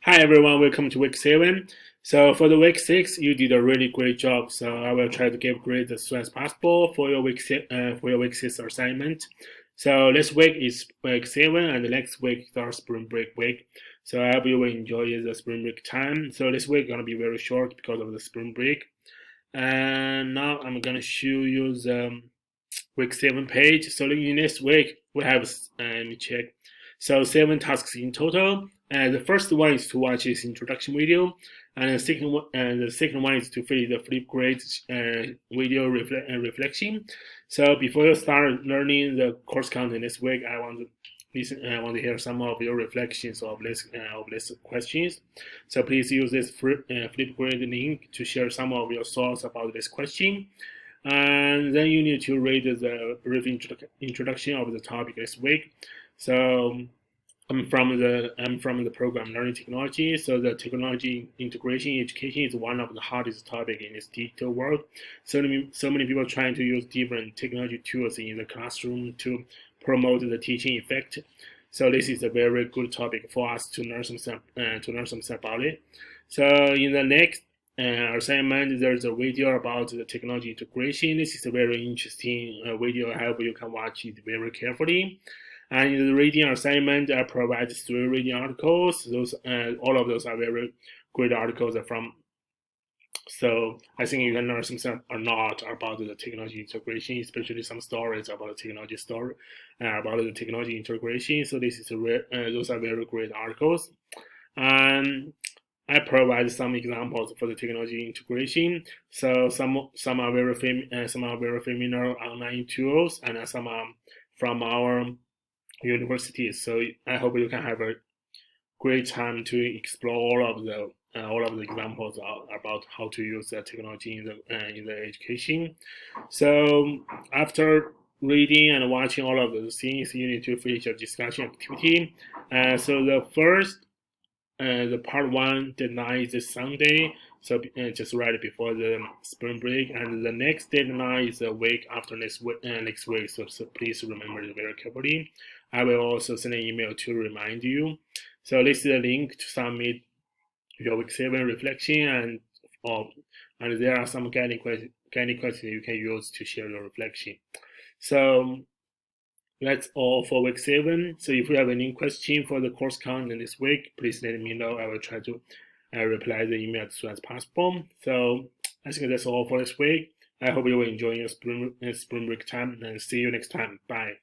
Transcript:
Hi everyone, welcome to week 7. So for the week 6, you did a really great job. So I will try to give grades as soon as possible for your week 6 assignment. So this week is week 7 and the next week is our spring break week. So I hope you will enjoy the spring break time. So this week is gonna be very short because of the spring break. And now I'm gonna show you the week 7 page. So in this week we have let me check. So 7 tasks in total. And the first one is to watch this introduction video, and the second one is to fill the Flipgrid video reflection. So before you start learning the course content this week, I want to hear some of your reflections of this questions. So please use this Flipgrid link to share some of your thoughts about this question. And then you need to read the brief introduction of the topic this week. So I'm from the program Learning Technology. So the technology integration education is one of the hardest topics in this digital world. So many people trying to use different technology tools in the classroom to promote the teaching effect. So this is a very good topic for us to learn something about it. So in the next assignment, there's a video about the technology integration. This is a very interesting video. I hope you can watch it very carefully. And in the reading assignment, I provide 3 reading articles. All of those are very great articles from. So I think you can learn something a lot about the technology integration, especially some stories about the technology integration. So those are very great articles. And I provide some examples for the technology integration. So some are very familiar online tools, and some are from our universities. So I hope you can have a great time to explore all of the examples about how to use the technology in the education. So after reading and watching all of those things, you need to finish your discussion activity. So the part 1 deadline is this Sunday, so just right before the spring break, and the next deadline is a week after next week. So please remember it very carefully. I will also send an email to remind you. So this is a link to submit your week 7 reflection, and there are some guiding questions you can use to share your reflection. So that's all for week 7. So if you have any question for the course content this week, please let me know. I will try to reply the email as soon as possible. So I think that's all for this week. I hope you will enjoy your spring break time, and see you next time. Bye.